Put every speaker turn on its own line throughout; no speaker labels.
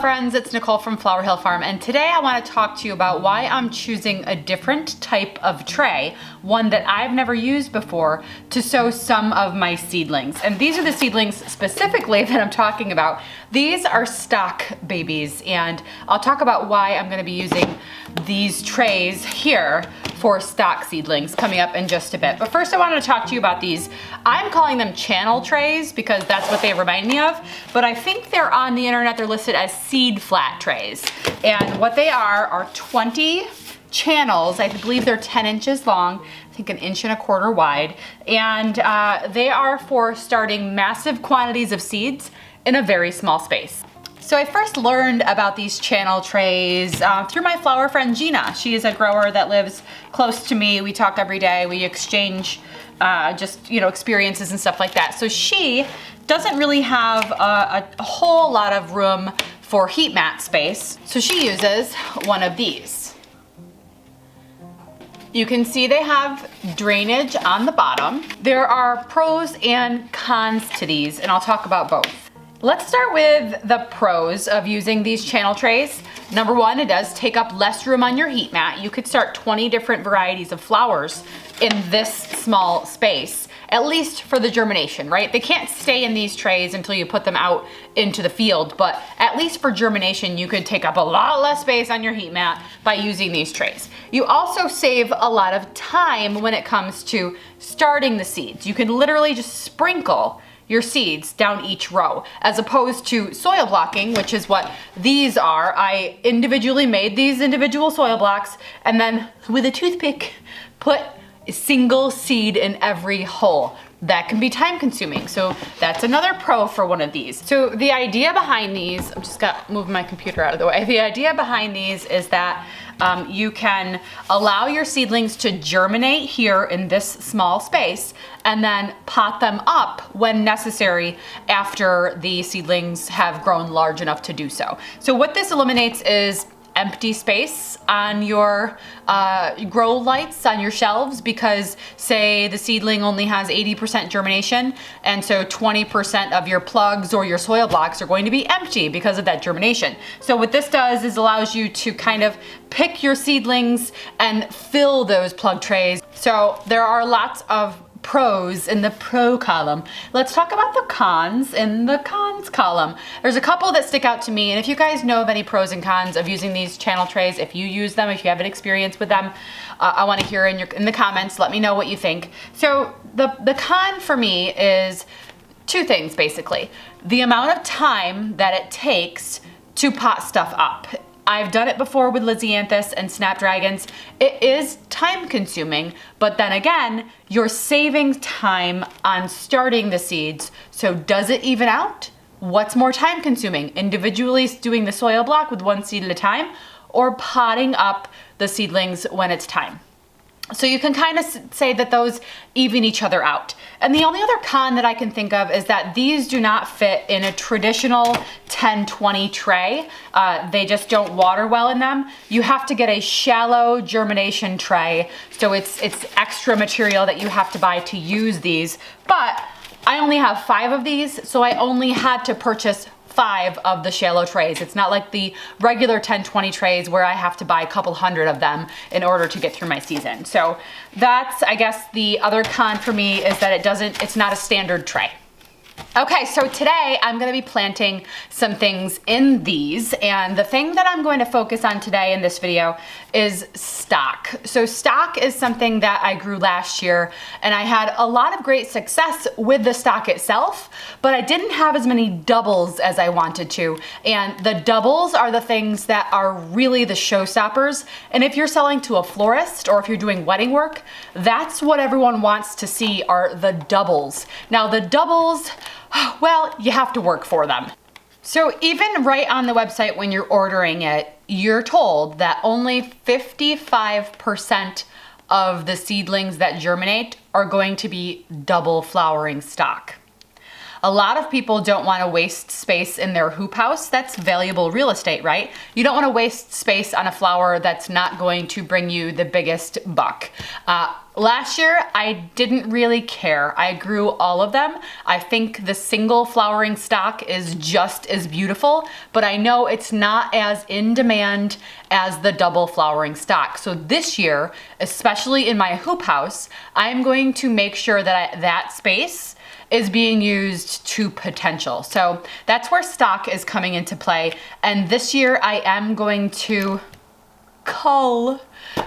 friends, it's Nicole from Flower Hill Farm, and today I want to talk to you about why I'm choosing a different type of tray, one that I've never used before, to sow some of my seedlings. And these are the seedlings specifically that I'm talking about. These are stock babies, and I'll talk about why I'm going to be using these trays here for stock seedlings coming up in just a bit. But first I wanted to talk to you about these. I'm calling them channel trays because that's what they remind me of, but I think they're on the internet, they're listed as seed flat trays. And what they are 20 channels. I believe they're 10 inches long, I think 1.25 inches wide. And they are for starting massive quantities of seeds in a very small space. So I first learned about these channel trays through my flower friend Gina. She is a grower that lives close to me. We talk every day. We exchange experiences and stuff like that. So she doesn't really have a whole lot of room for heat mat space. So she uses one of these. You can see they have drainage on the bottom. There are pros and cons to these, and I'll talk about both. Let's start with the pros of using these channel trays. Number one, it does take up less room on your heat mat. You could start 20 different varieties of flowers in this small space, at least for the germination, right? They can't stay in these trays until you put them out into the field, but at least for germination, you could take up a lot less space on your heat mat by using these trays. You also save a lot of time when it comes to starting the seeds. You can literally just sprinkle your seeds down each row, as opposed to soil blocking, which is what these are. I individually made these individual soil blocks and then with a toothpick put a single seed in every hole. That can be time consuming. So that's another pro for one of these. So the idea behind these, I'm just moving my computer out of the way. The idea behind these is that you can allow your seedlings to germinate here in this small space and then pot them up when necessary after the seedlings have grown large enough to do so. So what this eliminates is empty space on your grow lights on your shelves, because say the seedling only has 80% germination, and so 20% of your plugs or your soil blocks are going to be empty because of that germination. So what this does is allows you to kind of pick your seedlings and fill those plug trays. So there are lots of pros in the pro column. Let's talk about the cons in the cons column. There's a couple that stick out to me, and if you guys know of any pros and cons of using these channel trays, if you use them, if you have an experience with them, I want to hear in the comments. Let me know what you think. So the con for me is two things basically. The amount of time that it takes to pot stuff up. I've done it before with Lysianthus and snapdragons. It is time consuming, but then again, you're saving time on starting the seeds. So does it even out? What's more time consuming? Individually doing the soil block with one seed at a time, or potting up the seedlings when it's time? So you can kind of say that those even each other out. And the only other con that I can think of is that these do not fit in a traditional 10-20 tray. They just don't water well in them. You have to get a shallow germination tray. So it's extra material that you have to buy to use these. But I only have 5 of these, so I only had to purchase 5 of the shallow trays. It's not like the regular 10-20 trays where I have to buy a couple hundred of them in order to get through my season. So that's, I guess, the other con for me is that it's not a standard tray. Okay, so today I'm going to be planting some things in these, and the thing that I'm going to focus on today in this video is stock. So stock is something that I grew last year, and I had a lot of great success with the stock itself, but I didn't have as many doubles as I wanted to, and the doubles are the things that are really the showstoppers. And if you're selling to a florist or if you're doing wedding work, that's what everyone wants to see, are the doubles. Now the doubles, well, you have to work for them. So even right on the website when you're ordering it, you're told that only 55% of the seedlings that germinate are going to be double flowering stock. A lot of people don't want to waste space in their hoop house. That's valuable real estate, right? You don't want to waste space on a flower that's not going to bring you the biggest buck. Last year, I didn't really care. I grew all of them. I think the single flowering stock is just as beautiful, but I know it's not as in demand as the double flowering stock. So this year, especially in my hoop house, I'm going to make sure that that space is being used to potential. So that's where stock is coming into play. And this year I am going to cull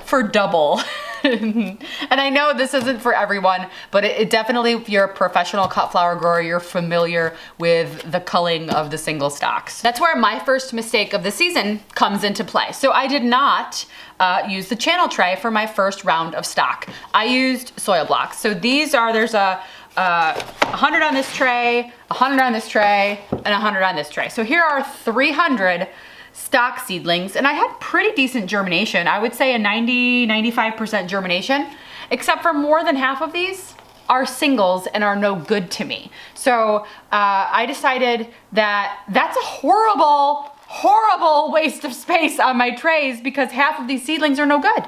for double. And I know this isn't for everyone, but it definitely, if you're a professional cut flower grower, you're familiar with the culling of the single stocks. That's where my first mistake of the season comes into play. So I did not use the channel tray for my first round of stock. I used soil blocks. So these are, there's 100 on this tray, 100 on this tray, and 100 on this tray. So here are 300 stock seedlings, and I had pretty decent germination. I would say a 95% germination, except for more than half of these are singles and are no good to me. So I decided that that's a horrible waste of space on my trays because half of these seedlings are no good.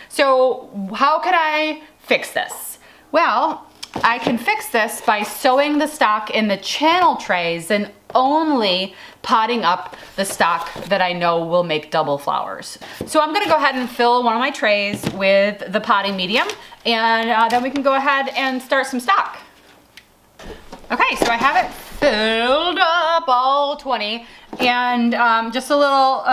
So how can I fix this? Well, I can fix this by sowing the stock in the channel trays and only potting up the stock that I know will make double flowers. So I'm gonna go ahead and fill one of my trays with the potting medium, and then we can go ahead and start some stock. Okay, so I have it filled up, all 20, and just a little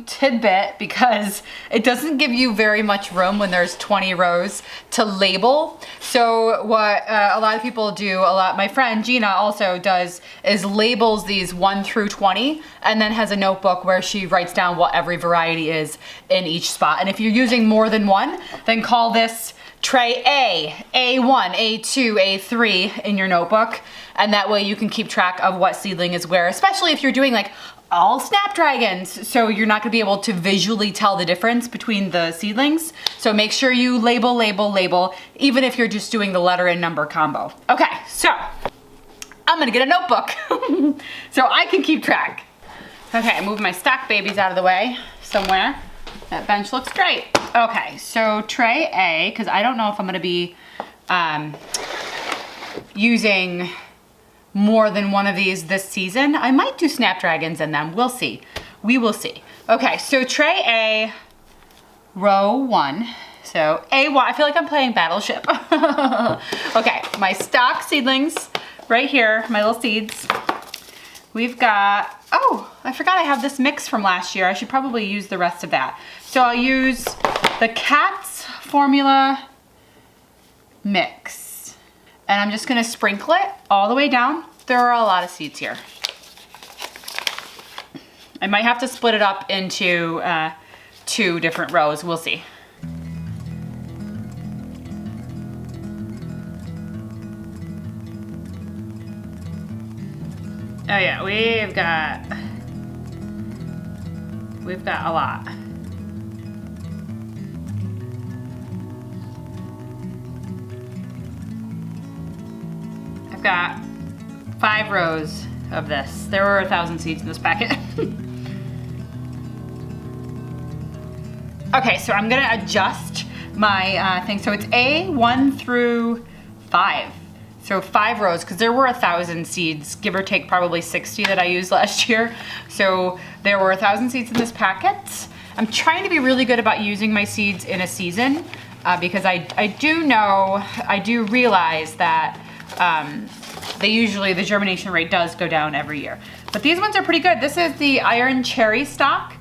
tidbit, because it doesn't give you very much room when there's 20 rows to label. So what a lot of people do, my friend Gina also does, is labels these 1 through 20 and then has a notebook where she writes down what every variety is in each spot. And if you're using more than one, then call this tray A, A1, A2, A3 in your notebook. And that way you can keep track of what seedling is where, especially if you're doing like all snapdragons. So you're not gonna be able to visually tell the difference between the seedlings. So make sure you label, even if you're just doing the letter and number combo. Okay, so I'm gonna get a notebook so I can keep track. Okay, I moved my stock babies out of the way somewhere. That bench looks great. Okay, so tray A, because I don't know if I'm gonna be using more than one of these this season. I might do snapdragons in them, we'll see. We will see. Okay, so tray A, row 1. So A1, I feel like I'm playing Battleship. Okay, my stock seedlings right here, my little seeds. We've got, oh, I forgot I have this mix from last year. I should probably use the rest of that. So I'll use the Cat's Formula mix. And I'm just gonna sprinkle it all the way down. There are a lot of seeds here. I might have to split it up into 2 different rows, we'll see. Oh yeah, we've got a lot. I've got 5 rows of this. There were 1,000 seeds in this packet. Okay, so I'm gonna adjust my thing. So it's A1 through 5. So 5 rows, because there were 1,000 seeds, give or take probably 60 that I used last year. So there were 1,000 seeds in this packet. I'm trying to be really good about using my seeds in a season because I do realize that the germination rate does go down every year. But these ones are pretty good. This is the Iron Cherry stock.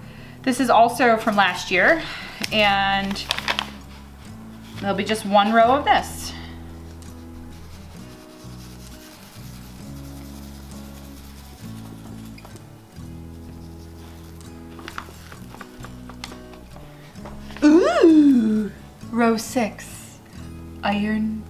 This is also from last year, and there'll be just 1 row of this. Ooh, row 6, Iron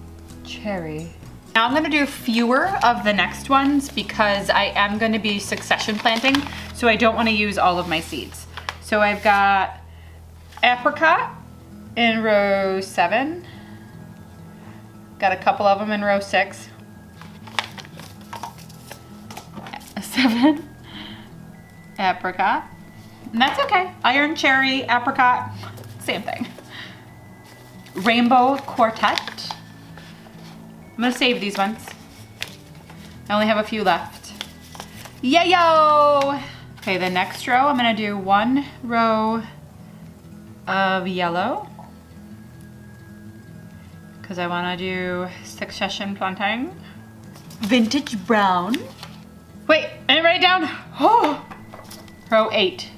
Cherry. Now I'm gonna do fewer of the next ones because I am gonna be succession planting, so I don't wanna use all of my seeds. So I've got apricot in row 7. Got a couple of them in row 6. 7 apricot. And that's okay. Iron cherry, apricot, same thing. Rainbow quartet. I'm gonna save these ones. I only have a few left. Yayo! Okay, the next row, I'm gonna do 1 row of yellow, because I wanna do succession planting. Vintage brown. Wait, I didn't write it down. Oh! Row 8,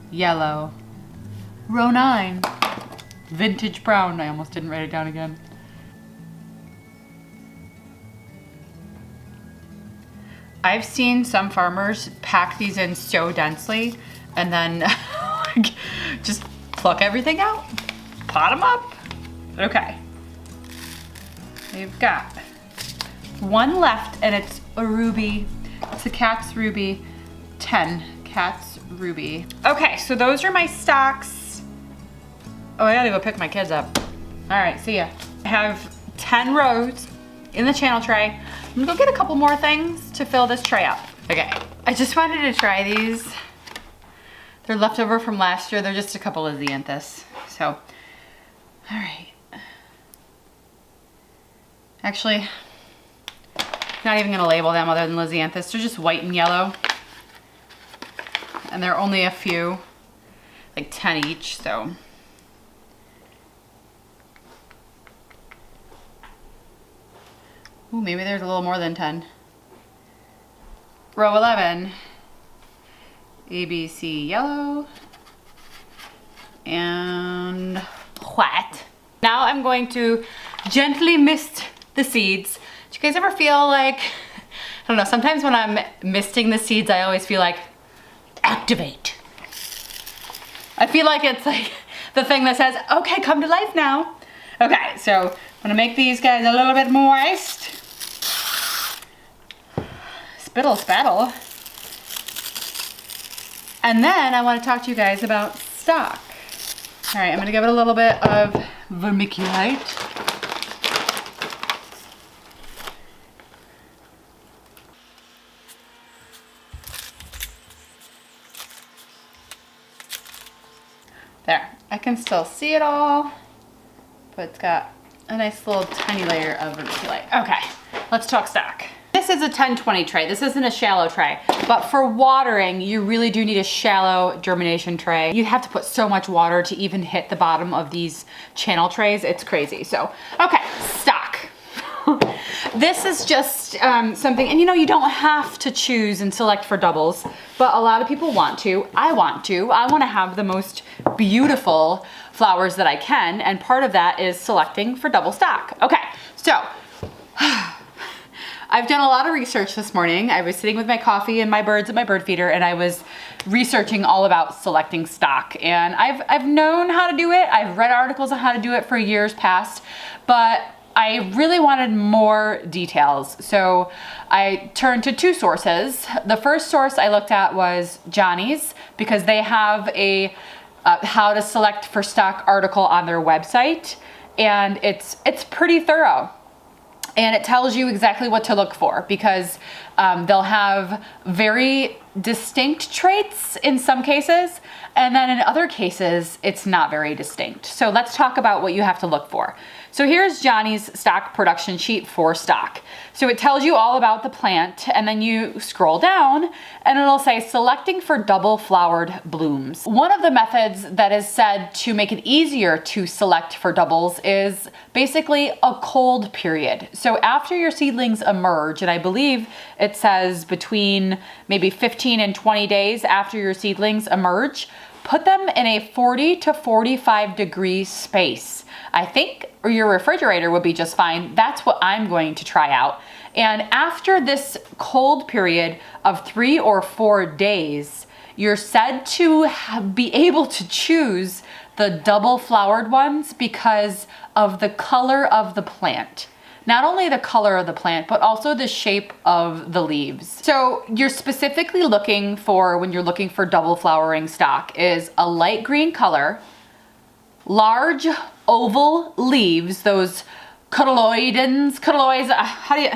yellow. Row 9, vintage brown. I almost didn't write it down again. I've seen some farmers pack these in so densely and then just pluck everything out, pot them up. Okay. We've got 1 left and it's a ruby. It's a cat's ruby, 10 cat's ruby. Okay, so those are my stocks. Oh, I gotta go pick my kids up. All right, see ya. I have 10 rows in the channel tray. I'm gonna go get a couple more things to fill this tray up. Okay, I just wanted to try these. They're leftover from last year. They're just a couple of Xanthus. So, all right. Actually, not even gonna label them other than Lisianthus. They're just white and yellow. And they're only a few, like 10 each, so. Ooh, maybe there's a little more than 10. Row 11, ABC yellow, and white. Now I'm going to gently mist the seeds. Do you guys ever feel like, I don't know, sometimes when I'm misting the seeds, I always feel like, activate. I feel like it's like the thing that says, okay, come to life now. Okay, so I'm gonna make these guys a little bit moist. Spittle spattle. And then I want to talk to you guys about stock. All right, I'm gonna give it a little bit of vermiculite. There, I can still see it all, but it's got a nice little tiny layer of vermiculite. Okay, let's talk stock. This is a 10-20 tray. This isn't a shallow tray, but for watering, you really do need a shallow germination tray. You have to put so much water to even hit the bottom of these channel trays. It's crazy. So, okay, stock. This is just something, and you know, you don't have to choose and select for doubles, but a lot of people want to. I want to. I want to have the most beautiful flowers that I can, and part of that is selecting for double stock. Okay, so I've done a lot of research this morning. I was sitting with my coffee and my birds at my bird feeder, and I was researching all about selecting stock. And I've known how to do it. I've read articles on how to do it for years past, but I really wanted more details. So I turned to 2 sources. The first source I looked at was Johnny's, because they have a how to select for stock article on their website, and it's pretty thorough. And it tells you exactly what to look for, because they'll have very distinct traits in some cases, and then in other cases, it's not very distinct. So let's talk about what you have to look for. So here's Johnny's stock production sheet for stock. So it tells you all about the plant, and then you scroll down and it'll say selecting for double flowered blooms. One of the methods that is said to make it easier to select for doubles is basically a cold period. So after your seedlings emerge, and I believe it says between maybe 15 and 20 days after your seedlings emerge, put them in a 40 to 45 degree space. I think your refrigerator would be just fine. That's what I'm going to try out. And after this cold period of 3 or 4 days, you're said to be able to choose the double flowered ones because of the color of the plant. Not only the color of the plant, but also the shape of the leaves. So you're specifically looking for, when you're looking for double flowering stock, is a light green color, large oval leaves, those cotyloids, how do you,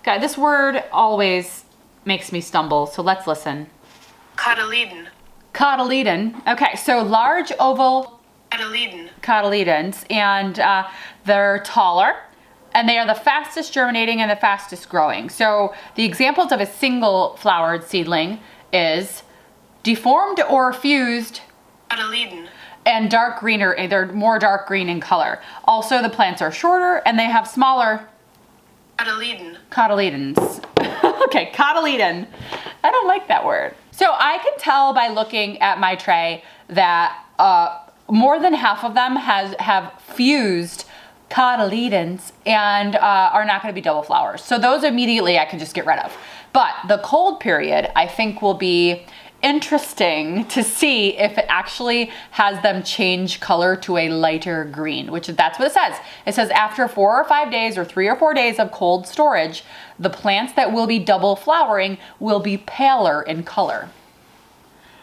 God, this word always makes me stumble, so let's listen.
Cotyledon.
Cotyledon. Okay, so large oval
Cotyledon.
cotyledons, and they're taller, and they are the fastest germinating and the fastest growing. So the examples of a single flowered seedling is deformed or fused
Cotyledon.
and dark greener, they're more dark green in color. Also, the plants are shorter and they have smaller
Cotyledon.
cotyledons. Okay, cotyledon. I don't like that word. So I can tell by looking at my tray that more than half of them have fused cotyledons and are not going to be double flowers. So those immediately I can just get rid of. But the cold period I think will be interesting to see if it actually has them change color to a lighter green, which that's what it says. It says after 4 or 5 days or 3 or 4 days of cold storage, the plants that will be double flowering will be paler in color.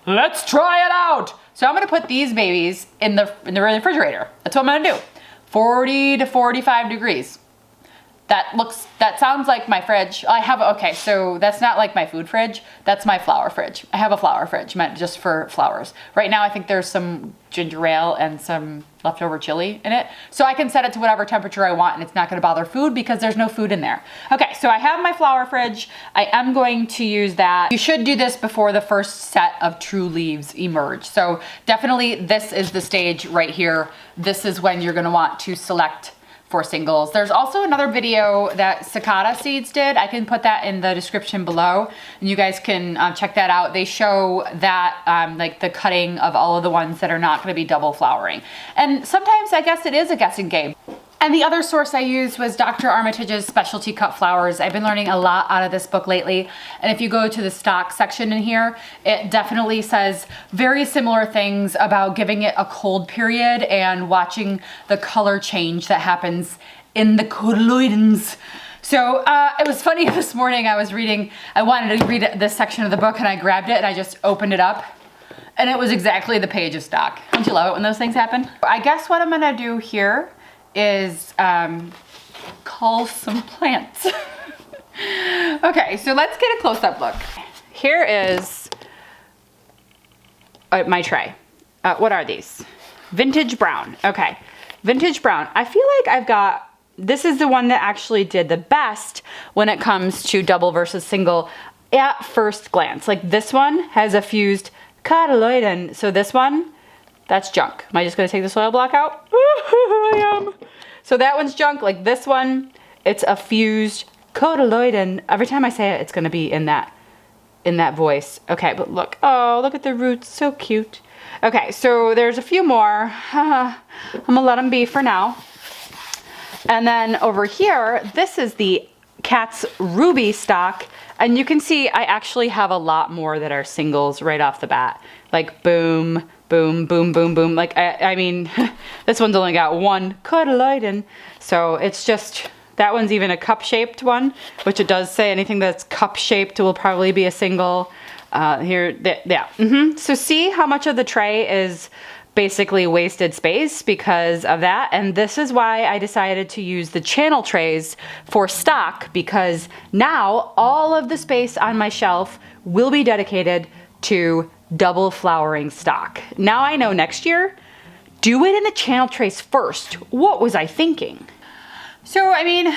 Let's try it out. So I'm gonna put these babies in the refrigerator. That's what I'm gonna do. 40 to 45 degrees. That sounds like my fridge. Okay, so that's not like my food fridge. That's my flower fridge. I have a flower fridge meant just for flowers. Right now I think there's some ginger ale and some leftover chili in it. So I can set it to whatever temperature I want and it's not gonna bother food because there's no food in there. Okay, so I have my flower fridge. I am going to use that. You should do this before the first set of true leaves emerge. So definitely this is the stage right here. This is when you're gonna want to select for singles. There's also another video that Cicada Seeds did. I can put that in the description below and you guys can check that out. They show that like the cutting of all of the ones that are not gonna be double flowering. And sometimes I guess it is a guessing game. And the other source I used was Dr. Armitage's Specialty Cut Flowers. I've been learning a lot out of this book lately. And if you go to the stock section in here, it definitely says very similar things about giving it a cold period and watching the color change that happens in the cotyledons. So it was funny this morning I wanted to read this section of the book and I grabbed it and I just opened it up. And it was exactly the page of stock. Don't you love it when those things happen? I guess what I'm gonna do here is cull some plants. Okay, so let's get a close-up look. Here is my tray. What are these? Vintage brown. Okay, vintage brown. I feel like this is the one that actually did the best when it comes to double versus single at first glance. Like this one has a fused cotyledon. So this one, that's junk. Am I just gonna take the soil block out? I am. So that one's junk. Like this one, it's a fused cotyledon. Every time I say it, it's gonna be in that voice. Okay, but look, oh, look at the roots, so cute. Okay, so there's a few more. I'm gonna let them be for now. And then over here, this is the Cat's Ruby stock. And you can see I actually have a lot more that are singles right off the bat. Like boom, boom, boom, boom, boom. Like, I mean, this one's only got one cotyledon. So it's just, that one's even a cup-shaped one, which it does say anything that's cup-shaped will probably be a single. So see how much of the tray is basically wasted space because of that. And this is why I decided to use the channel trays for stock, because now all of the space on my shelf will be dedicated to double flowering stock. Now I know next year, do it in the channel trays first. What was I thinking? So, I mean,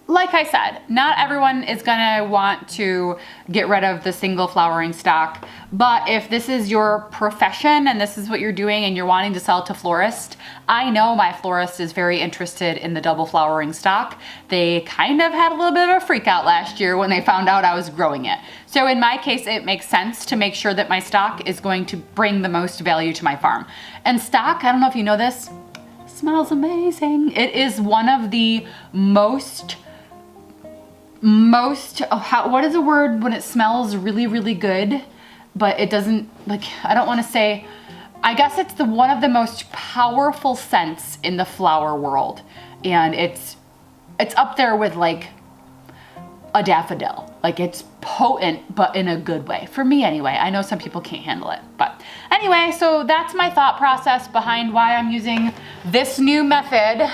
like I said, not everyone is gonna want to get rid of the single flowering stock, but if this is your profession and this is what you're doing and you're wanting to sell to florists, I know my florist is very interested in the double flowering stock. They kind of had a little bit of a freak out last year when they found out I was growing it. So in my case, it makes sense to make sure that my stock is going to bring the most value to my farm. And stock, I don't know if you know this, smells amazing. It is one of the most, what is the word when it smells really, really good, but it doesn't, like, I don't want to say, I guess it's one of the most powerful scents in the flower world. And it's up there with like a daffodil. Like it's potent, but in a good way. For me anyway. I know some people can't handle it. But anyway, so that's my thought process behind why I'm using this new method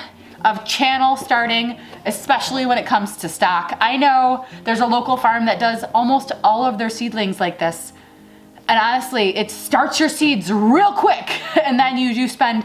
of channel starting especially when it comes to stock. I know there's a local farm that does almost all of their seedlings like this. And honestly, it starts your seeds real quick and then you spend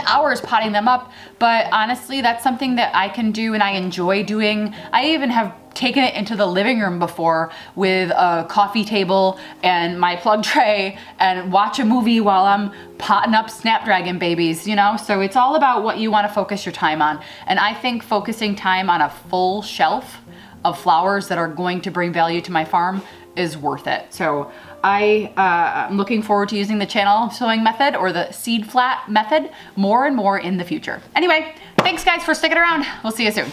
hours potting them up. But honestly, that's something that I can do and I enjoy doing. I even have taken it into the living room before with a coffee table and my plug tray and watch a movie while I'm potting up Snapdragon babies, you know? So it's all about what you want to focus your time on. And I think focusing time on a full shelf of flowers that are going to bring value to my farm is worth it. So I'm looking forward to using the channel sowing method or the seed flat method more and more in the future. Anyway, thanks guys for sticking around. We'll see you soon.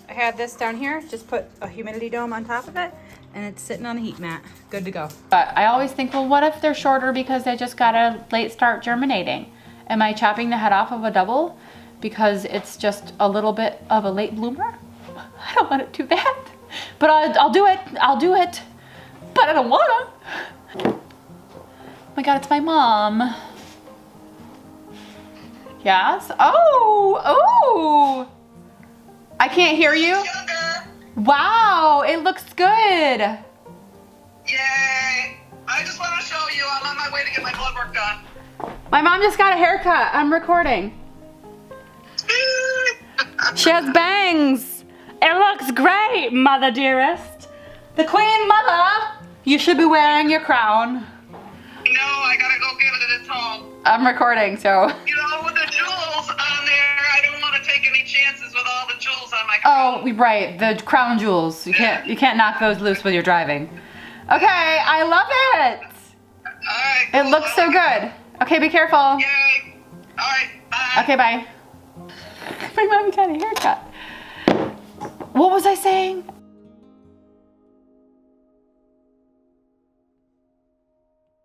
I have this down here, just put a humidity dome on top of it and it's sitting on the heat mat, good to go. But I always think, well, what if they're shorter because they just got a late start germinating? Am I chopping the head off of a double because it's just a little bit of a late bloomer? I don't want to do that. But I'll do it, but I don't wanna. Oh my God, it's my mom. Yes? Oh, I can't hear you.
Sugar.
Wow, it looks good.
Yay. I just want to show you I'm on my way to get my blood work done.
My mom just got a haircut. I'm recording. She has bangs. It looks great, mother dearest. The queen mother. You should be wearing your crown.
No, I gotta go get it. It's home.
I'm recording, so.
You know, with the jewels on there, I don't want to take any chances with all the jewels on my crown.
Oh, right, the crown jewels. You can't knock those loose when you're driving. Okay, I love it.
All right.
It looks so good. Okay, be careful.
Yay. All right. Bye.
Okay, bye. My mom got a haircut. What was I saying?